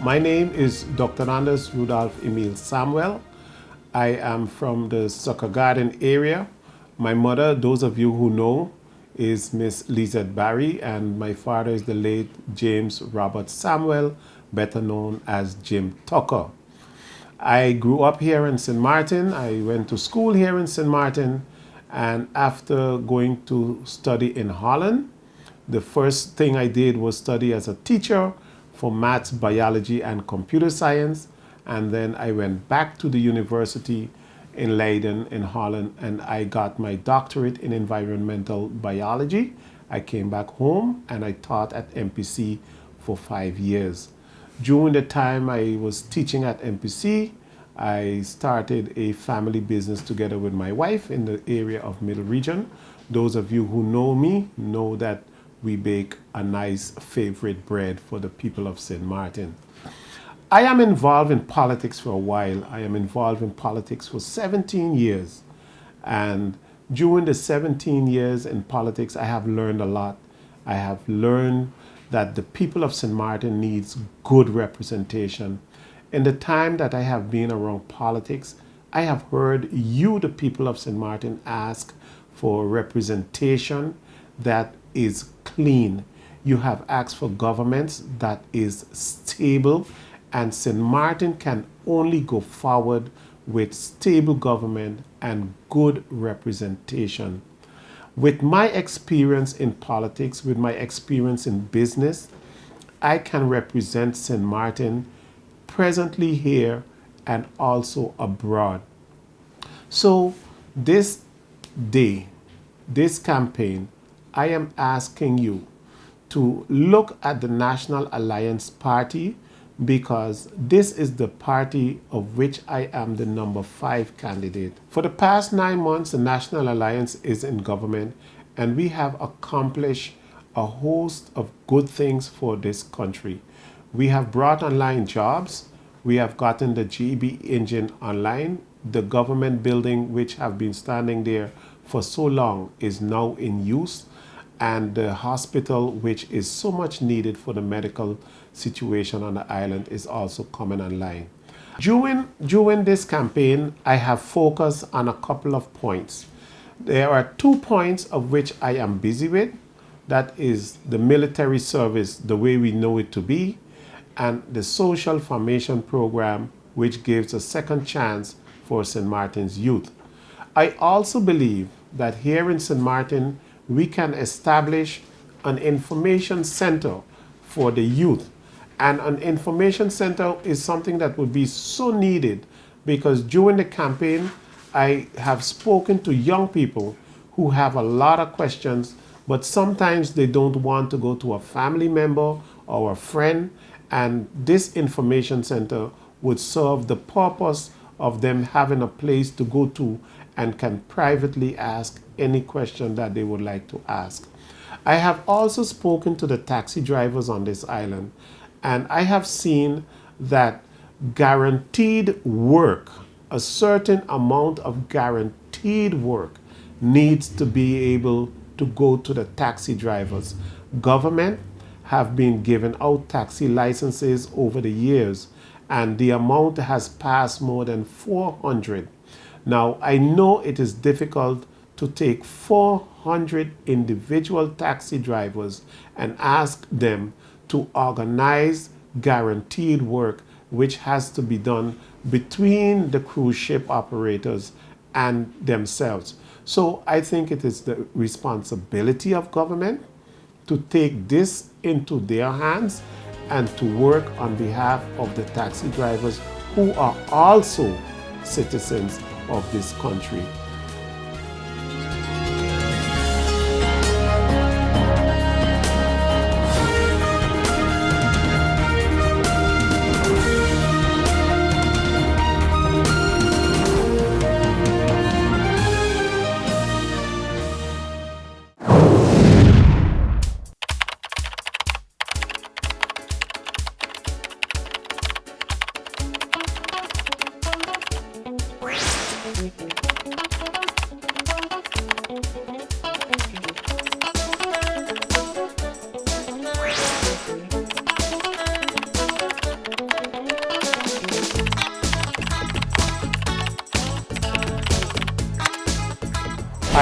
My name is Dr. Anders Rudolph Emil Samuel. I am from the Sucker Garden area. My mother, those of you who know, is Miss Lizette Barry, and my father is the late James Robert Samuel, better known as Jim Tucker. I grew up here in St. Martin. I went to school here in St. Martin, and after going to study in Holland, the first thing I did was study as a teacher for maths, biology, and computer science. And then I went back to the university in Leiden in Holland, and I got my doctorate in environmental biology. I came back home and I taught at MPC for 5 years. During the time I was teaching at MPC, I started a family business together with my wife in the area of Middle Region. Those of you who know me know that we bake a nice favorite bread for the people of St. Martin. I am involved in politics for a while. I am involved in politics for 17 years. And during the 17 years in politics, I have learned a lot. I have learned that the people of St. Martin needs good representation. In the time that I have been around politics, I have heard you, the people of St. Martin, ask for representation that is clean. You have asked for governments that is stable, and St. Martin can only go forward with stable government and good representation. With my experience in politics, with my experience in business, I can represent St. Martin presently here and also abroad. So this day, this campaign, I am asking you to look at the National Alliance Party, because this is the party of which I am the number 5 candidate. For the past 9 months, the National Alliance is in government, and we have accomplished a host of good things for this country. We have brought online jobs. We have gotten the GEB engine online. The government building, which have been standing there for so long, is now in use. And the hospital, which is so much needed for the medical situation on the island, is also coming online. During this campaign, I have focused on a couple of points. There are 2 points of which I am busy with. That is the military service, the way we know it to be, and the social formation program, which gives a second chance for St. Martin's youth. I also believe that here in St. Martin, we can establish an information center for the youth. And an information center is something that would be so needed, because during the campaign, I have spoken to young people who have a lot of questions, but sometimes they don't want to go to a family member or a friend, and this information center would serve the purpose of them having a place to go to and can privately ask any question that they would like to ask. I have also spoken to the taxi drivers on this island, and I have seen that guaranteed work, a certain amount of guaranteed work, needs to be able to go to the taxi drivers. Government have been given out taxi licenses over the years, and the amount has passed more than 400. Now, I know it is difficult to take 400 individual taxi drivers and ask them to organize guaranteed work, which has to be done between the cruise ship operators and themselves. So I think it is the responsibility of government to take this into their hands and to work on behalf of the taxi drivers, who are also citizens of this country.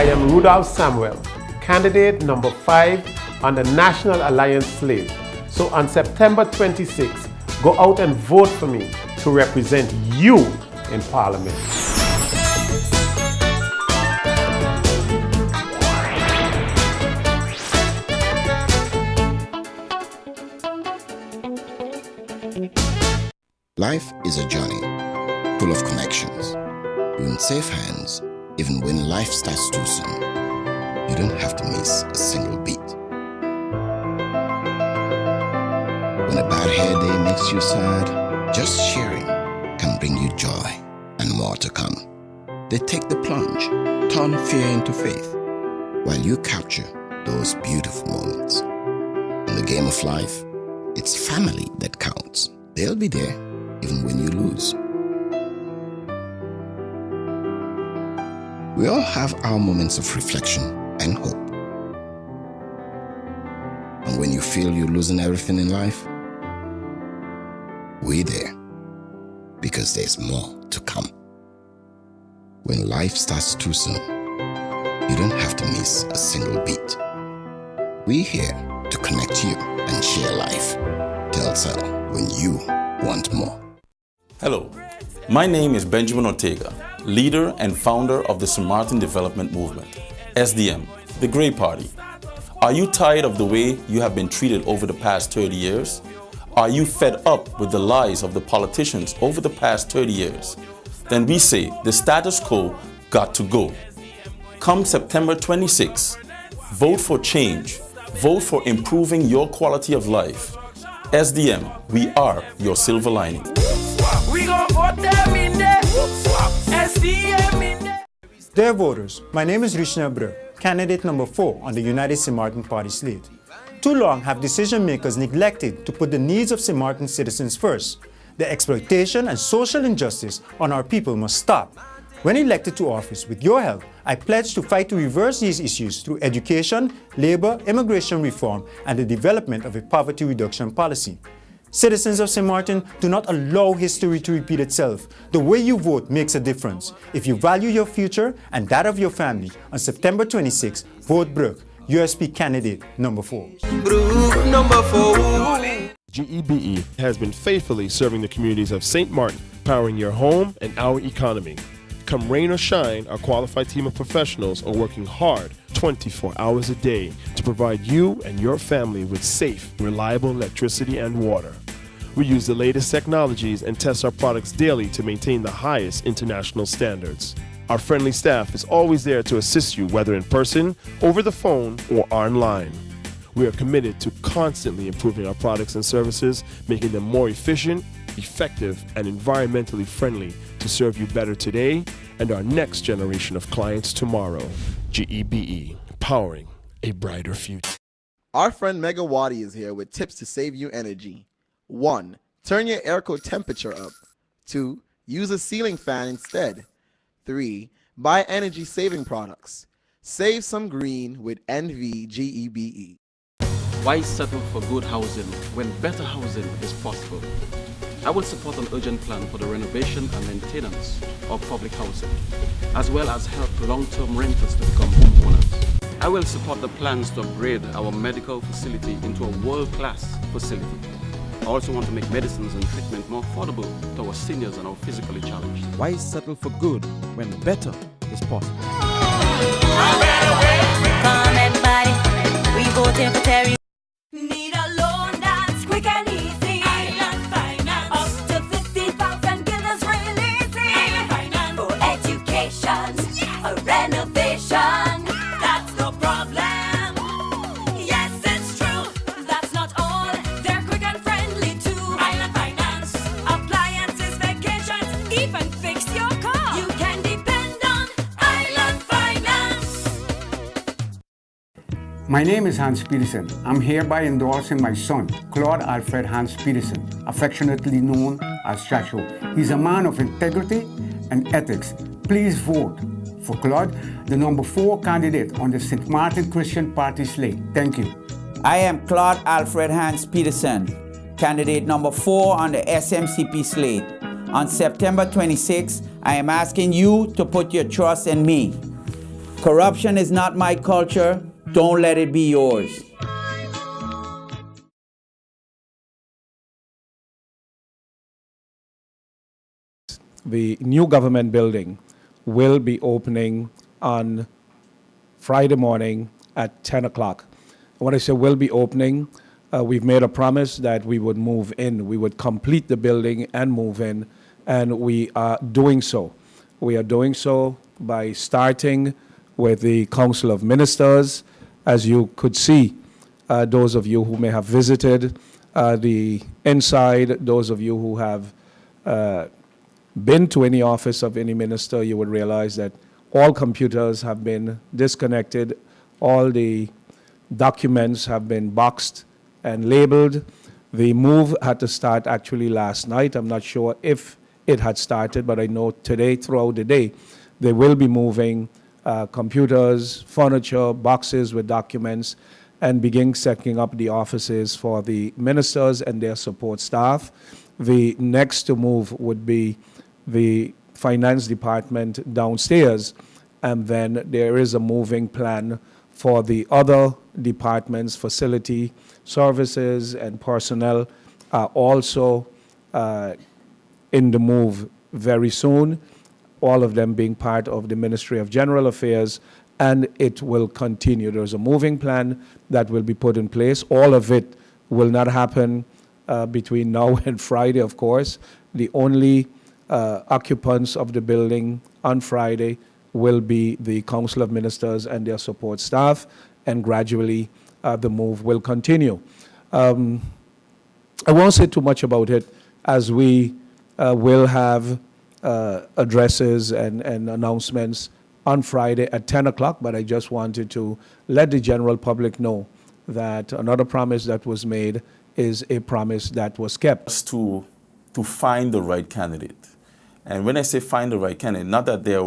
I am Rudolph Samuel, candidate number 5 on the National Alliance slate. So on September 26th, go out and vote for me to represent you in Parliament. Life is a journey full of connections. You're in safe hands even when life starts too soon. You don't have to miss a single beat. When a bad hair day makes you sad, just sharing can bring you joy and more to come. They take the plunge, turn fear into faith, while you capture those beautiful moments. In the game of life, it's family that counts. They'll be there even when you lose. We all have our moments of reflection and hope. And when you feel you're losing everything in life, we're there because there's more to come. When life starts too soon, you don't have to miss a single beat. We're here to connect you and share life. Telcel, when you want more. Hello, my name is Benjamin Ortega, leader and founder of the St. Martin Development Movement, SDM, the Grey Party. Are you tired of the way you have been treated over the past 30 years? Are you fed up with the lies of the politicians over the past 30 years? Then we say the status quo got to go. Come September 26, vote for change. Vote for improving your quality of life. SDM, we are your silver lining. We gon' vote them in there. SDM in there. Dear voters, my name is Rishna Breu, candidate number 4 on the United St. Martin Party slate. Too long have decision makers neglected to put the needs of St. Martin citizens first. The exploitation and social injustice on our people must stop. When elected to office, with your help, I pledge to fight to reverse these issues through education, labor, immigration reform, and the development of a poverty reduction policy. Citizens of St. Martin, do not allow history to repeat itself. The way you vote makes a difference. If you value your future and that of your family, on September 26, vote Brooke, USP candidate number 4. Brooke number 4. GEBE has been faithfully serving the communities of St. Martin, powering your home and our economy. Come rain or shine, our qualified team of professionals are working hard 24 hours a day to provide you and your family with safe, reliable electricity and water. We use the latest technologies and test our products daily to maintain the highest international standards. Our friendly staff is always there to assist you, whether in person, over the phone, or online. We are committed to constantly improving our products and services, making them more efficient, effective, and environmentally friendly to serve you better today and our next generation of clients tomorrow. GEBE, powering a brighter future. Our friend Megawati is here with tips to save you energy. 1. Turn your airco temperature up. 2. Use a ceiling fan instead. 3. Buy energy-saving products. Save some green with NVGEBE. Why settle for good housing when better housing is possible? I will support an urgent plan for the renovation and maintenance of public housing, as well as help long-term renters to become homeowners. I will support the plans to upgrade our medical facility into a world-class facility. I also want to make medicines and treatment more affordable to our seniors and our physically challenged. Why settle for good when better is possible? Come everybody, we voting for Terry. Need a loan that's quick and easy. Island Finance. Up to 50,000, give us real easy. Island Finance. For education, Yes. a renovation. That's no problem. Yes, it's true. That's not all. They're quick and friendly too. Island Finance. Appliances, vacations, even fix your car. You can depend on Island Finance. My name is Hans Peterson. I'm hereby endorsing my son, Claude Alfred Hans Peterson, affectionately known as Chacho. He's a man of integrity and ethics. Please vote for Claude, the number 4 candidate on the St. Martin Christian Party slate. Thank you. I am Claude Alfred Hans Peterson, candidate number 4 on the SMCP slate. On September 26, I am asking you to put your trust in me. Corruption is not my culture. Don't let it be yours. The new government building will be opening on Friday morning at 10 o'clock. When I say will be opening, we've made a promise that we would move in. We would complete the building and move in, and we are doing so. We are doing so by starting with the Council of Ministers. As you could see, those of you who may have visited the inside, those of you who have been to any office of any minister, you would realize that all computers have been disconnected, all the documents have been boxed and labeled. The move had to start actually last night. I'm not sure if it had started, but I know today, throughout the day, they will be moving computers, furniture, boxes with documents, and begin setting up the offices for the ministers and their support staff. The next to move would be the finance department downstairs, and then there is a moving plan for the other departments, facility, services, and personnel are also in the move very soon, all of them being part of the Ministry of General Affairs, and it will continue. There's a moving plan that will be put in place. All of it will not happen between now and Friday, of course. The only occupants of the building on Friday will be the Council of Ministers and their support staff, and gradually the move will continue. I won't say too much about it, as we will have addresses and announcements on Friday at 10 o'clock, but I just wanted to let the general public know that another promise that was made is a promise that was kept. To find the right candidate. And when I say find the right candidate, not that there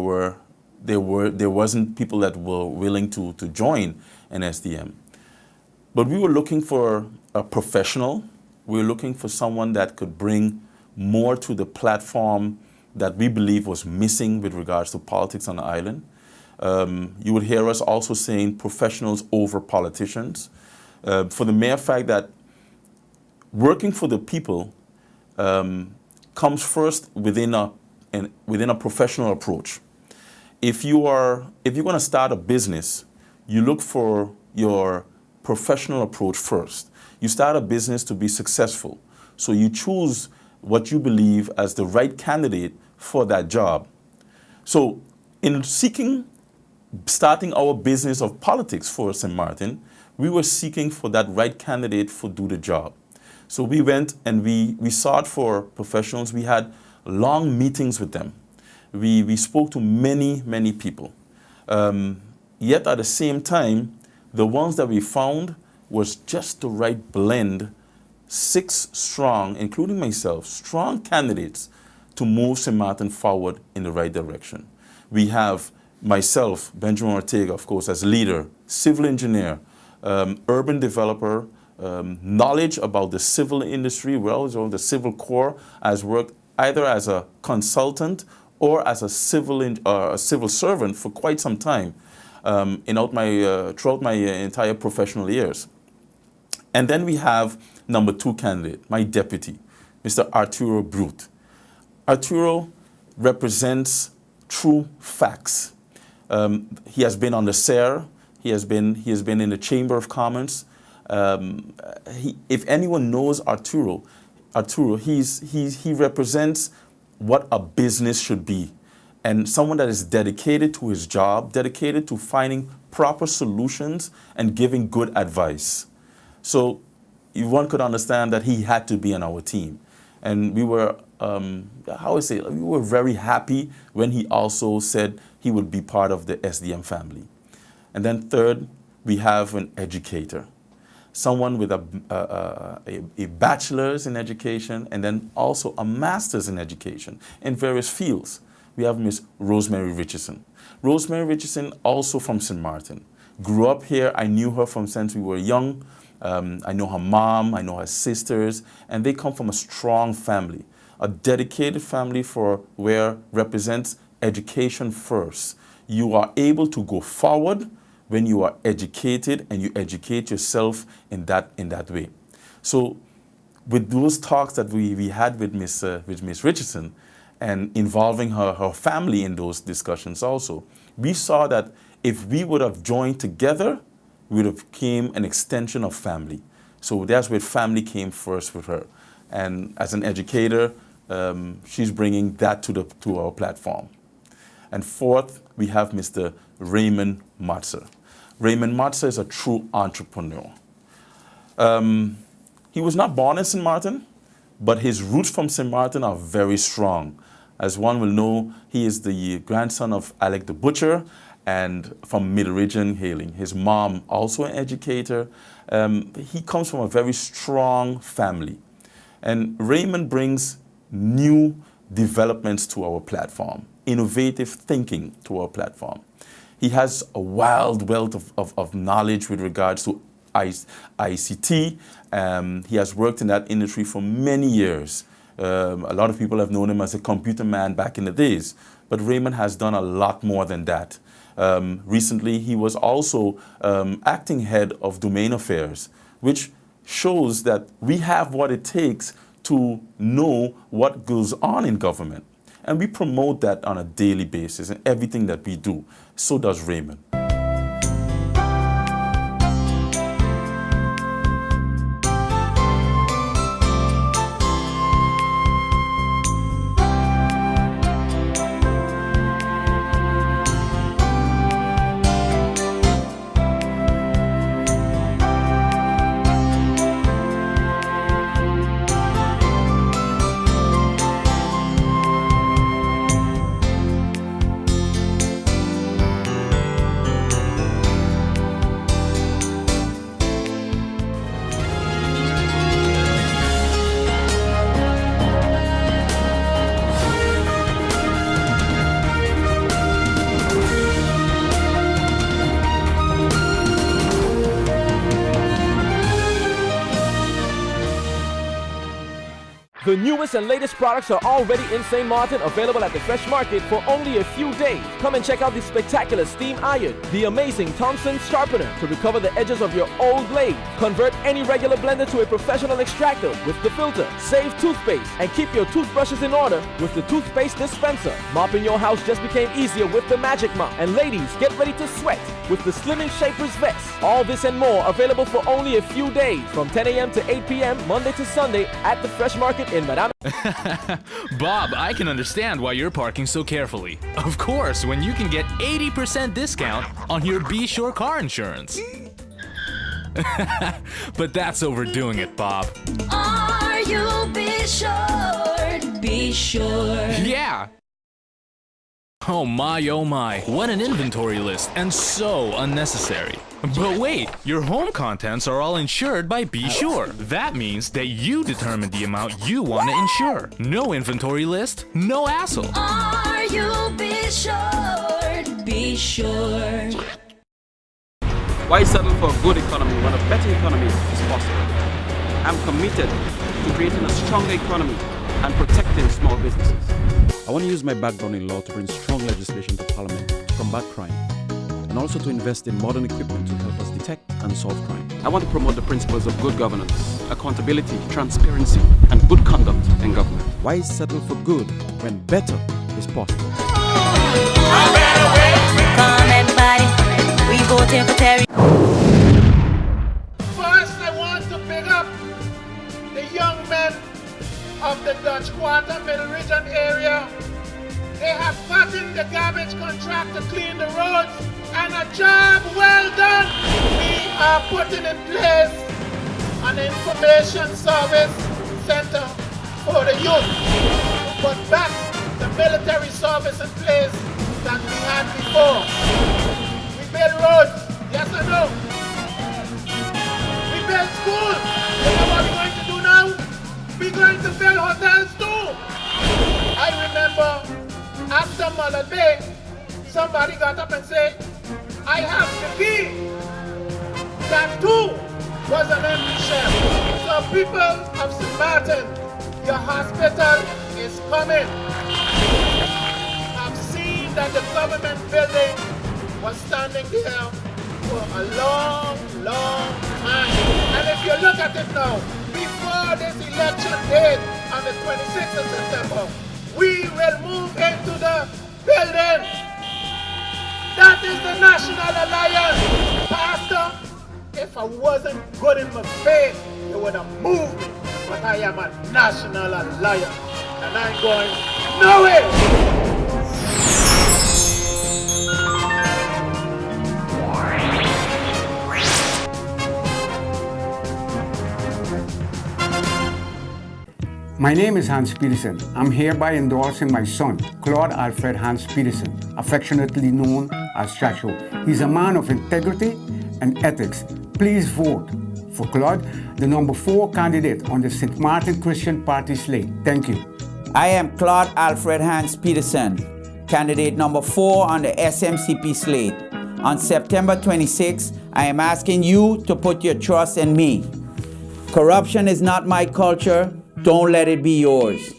wasn't people that were willing to join an SDM, but we were looking for a professional. We were looking for someone that could bring more to the platform that we believe was missing with regards to politics on the island. You would hear us also saying professionals over politicians, for the mere fact that working for the people comes first within a professional approach. If you're going to start a business, you look for your professional approach first. You start a business to be successful, so you choose what you believe as the right candidate for that job. So in starting our business of politics for St. Martin, we were seeking for that right candidate to do the job. So we went and we sought for professionals. We had long meetings with them. We spoke to many, many people. Yet at the same time, the ones that we found was just the right blend, 6 strong, including myself, strong candidates to move St. Martin forward in the right direction. We have myself, Benjamin Ortega, of course, as leader, civil engineer, urban developer, knowledge about the civil industry, well, so the civil corps, has worked either as a consultant or as a civil servant for quite some time throughout my entire professional years. And then we have number 2 candidate, my deputy, Mr. Arturo Brute. Arturo represents true facts. He has been on the SER. He has been in the Chamber of Commerce. If anyone knows Arturo, he represents what a business should be, and someone that is dedicated to his job, dedicated to finding proper solutions and giving good advice. So one could understand that he had to be on our team, and we were we were very happy when he also said he would be part of the SDM family. And then third, we have an educator, someone with a bachelor's in education and then also a master's in education in various fields. We have Miss Rosemary Richardson. Rosemary Richardson, also from St. Martin. Grew up here. I knew her from since we were young. I know her mom, I know her sisters, and they come from a strong family, a dedicated family where represents education first. You are able to go forward when you are educated and you educate yourself in that way. So with those talks that we had with Miss Richardson and involving her family in those discussions also, we saw that if we would have joined together, we would have become an extension of family. So that's where family came first with her. And as an educator, she's bringing that to our platform. And fourth, we have Mr. Raymond Matzer. Raymond Matzer is a true entrepreneur. He was not born in St. Martin, but his roots from St. Martin are very strong. As one will know, he is the grandson of Alec the Butcher and from Middle Region hailing. His mom, also an educator. He comes from a very strong family. And Raymond brings new developments to our platform, innovative thinking to our platform. He has a wild wealth of knowledge with regards to ICT. He has worked in that industry for many years. A lot of people have known him as a computer man back in the days, but Raymond has done a lot more than that. Recently, he was also acting head of domain affairs, which shows that we have what it takes to know what goes on in government. And we promote that on a daily basis in everything that we do. So does Raymond. The newest and latest products are already in St. Martin, available at the Fresh Market for only a few days. Come and check out the spectacular steam iron, the amazing Thompson sharpener to recover the edges of your old blade. Convert any regular blender to a professional extractor with the filter. Save toothpaste and keep your toothbrushes in order with the toothpaste dispenser. Mopping your house just became easier with the Magic Mop. And ladies, get ready to sweat with the Slimming Shaper's Vest. All this and more available for only a few days from 10 a.m. to 8 p.m. Monday to Sunday at the Fresh Market in Madame. Bob, I can understand why you're parking so carefully. Of course, when you can get 80% discount on your Be Sure car insurance. But that's overdoing it, Bob. Are you be sure? Be sure. Yeah. Oh my, what an inventory list, and so unnecessary. But wait, your home contents are all insured by Be Sure. That means that you determine the amount you want to insure. No inventory list, no hassle. Are you be sure? Be sure. Why settle for a good economy when a better economy is possible? I'm committed to creating a stronger economy and protecting small businesses. I want to use my background in law to bring strong legislation to Parliament to combat crime, and also to invest in modern equipment to help us detect and solve crime. I want to promote the principles of good governance, accountability, transparency, and good conduct in government. Why settle for good when better is possible? Come everybody, we voting for Terry. First, I want to pick up the young men of the Dutch Quarter, Middle Region area. They have gotten the garbage contract to clean the roads, and a job well done. We are putting in place an information service center for the youth to put back the military service in place that we had before. We build roads, yes or no? We build schools. You know what we're going to do now? We're going to build hotels too. I remember after Mullet Bay, somebody got up and said, I have the key. That too was an empty shell. So people of St. Martin, your hospital is coming. I've seen that the government building was standing there for a long, long time. And if you look at it now, before this election date on the 26th of September, we will move into the building. That is the National Alliance. Pastor, if I wasn't good in my faith, you would have moved me. But I am a National Alliance, and I'm going nowhere. My name is Hans Peterson. I'm hereby endorsing my son, Claude Alfred Hans Peterson, affectionately known as Chacho. He's a man of integrity and ethics. Please vote for Claude, the number 4 candidate on the St. Martin Christian Party slate. Thank you. I am Claude Alfred Hans Peterson, candidate number 4 on the SMCP slate. On September 26, I am asking you to put your trust in me. Corruption is not my culture. Don't let it be yours.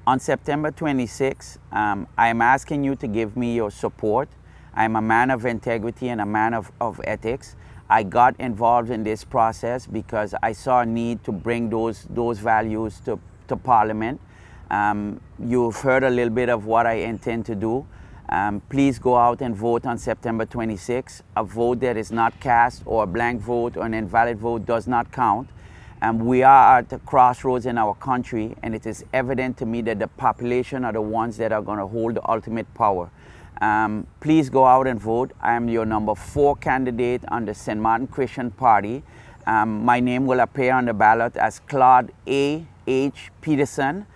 On September 26, I am asking you to give me your support. I'm a man of integrity and a man of ethics. I got involved in this process because I saw a need to bring those values to Parliament. You've heard a little bit of what I intend to do. Please go out and vote on September 26. A vote that is not cast or a blank vote or an invalid vote does not count. We are at the crossroads in our country, and it is evident to me that the population are the ones that are going to hold the ultimate power. Please go out and vote. I am your number 4 candidate on the St. Martin Christian Party. My name will appear on the ballot as Claude A. H. Peterson.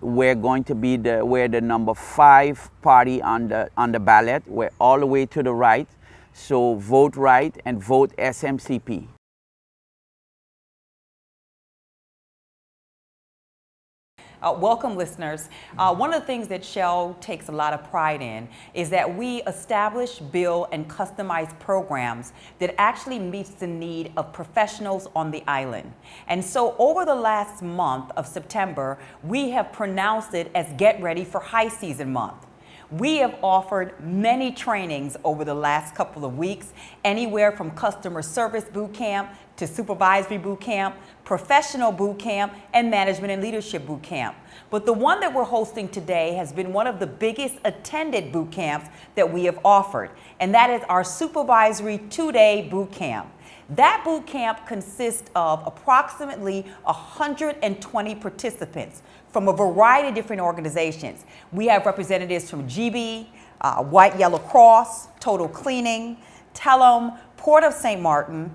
We're going to be we're the number 5 party on the ballot. We're all the way to the right. So vote right and vote SMCP. Welcome, listeners. One of the things that Shell takes a lot of pride in is that we establish, build, and customize programs that actually meets the need of professionals on the island. And so over the last month of September, we have pronounced it as Get Ready for High Season Month. We have offered many trainings over the last couple of weeks, anywhere from customer service boot camp to supervisory boot camp, professional boot camp, and management and leadership boot camp. But the one that we're hosting today has been one of the biggest attended boot camps that we have offered, and that is our supervisory 2-day boot camp. That boot camp consists of approximately 120 participants from a variety of different organizations. We have representatives from GB, White Yellow Cross, Total Cleaning, Telum, Port of St. Martin,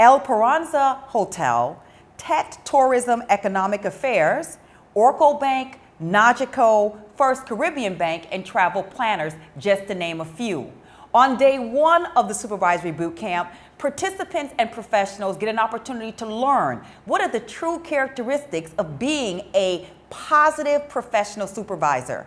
El Peranza Hotel, TET Tourism Economic Affairs, Orco Bank, Nagico, First Caribbean Bank, and Travel Planners, just to name a few. On day 1 of the supervisory boot camp, participants and professionals get an opportunity to learn what are the true characteristics of being a positive professional supervisor.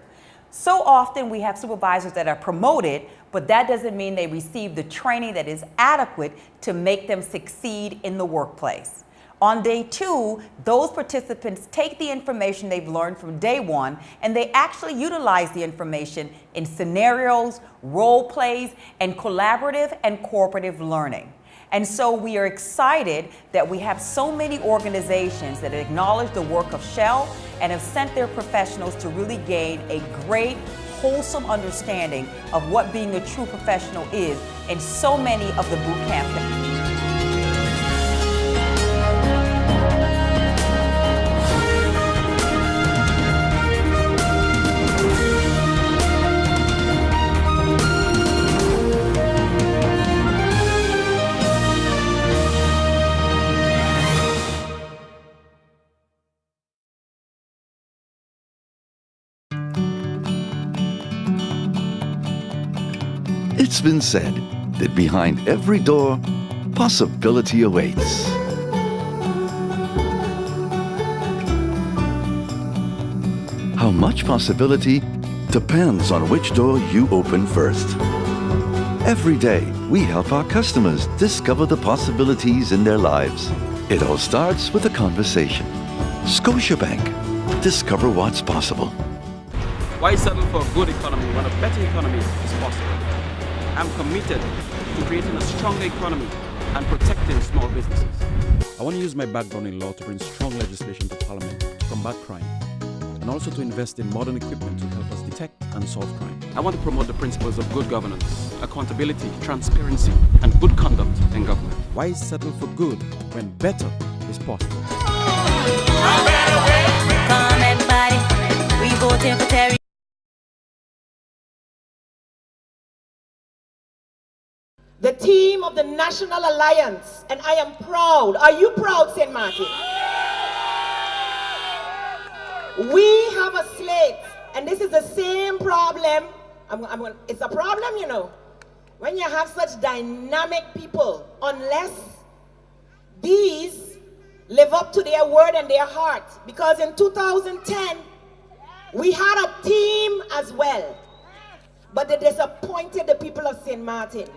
So often we have supervisors that are promoted, but that doesn't mean they receive the training that is adequate to make them succeed in the workplace. On day 2, those participants take the information they've learned from day 1 and they actually utilize the information in scenarios, role plays, and collaborative and cooperative learning. And so we are excited that we have so many organizations that acknowledge the work of Shell and have sent their professionals to really gain a great, wholesome understanding of what being a true professional is in so many of the boot camps. It's been said that behind every door, possibility awaits. How much possibility depends on which door you open first. Every day, we help our customers discover the possibilities in their lives. It all starts with a conversation. Scotiabank. Discover what's possible. Why settle for a good economy when a better economy is possible? I'm committed to creating a stronger economy and protecting small businesses. I want to use my background in law to bring strong legislation to Parliament to combat crime, and also to invest in modern equipment to help us detect and solve crime. I want to promote the principles of good governance, accountability, transparency, and good conduct in government. Why settle for good when better is possible? Come everybody, we voting for Terry. The team of the National Alliance, and I am proud. Are you proud, St. Martin? We have a slate, and this is the same problem. It's a problem, you know, when you have such dynamic people, unless these live up to their word and their heart. Because in 2010, we had a team as well, but they disappointed the people of St. Martin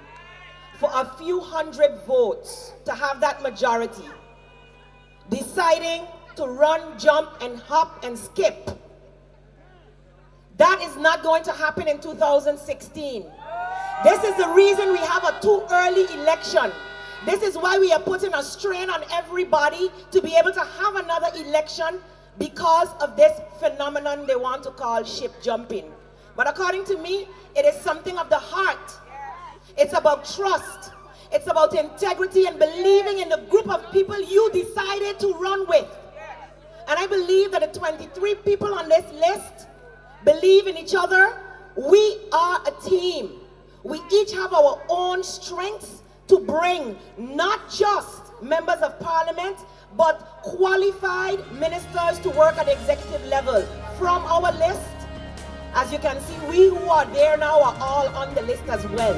for a few hundred votes to have that majority, deciding to run, jump, and hop and skip. That is not going to happen in 2016. This is the reason we have a too early election. This is why we are putting a strain on everybody to be able to have another election, because of this phenomenon they want to call ship jumping. But according to me, it is something of the heart. It's about trust. It's about integrity and believing in the group of people you decided to run with. And I believe that the 23 people on this list believe in each other. We are a team. We each have our own strengths to bring not just members of parliament, but qualified ministers to work at the executive level from our list. As you can see, we who are there now are all on the list as well.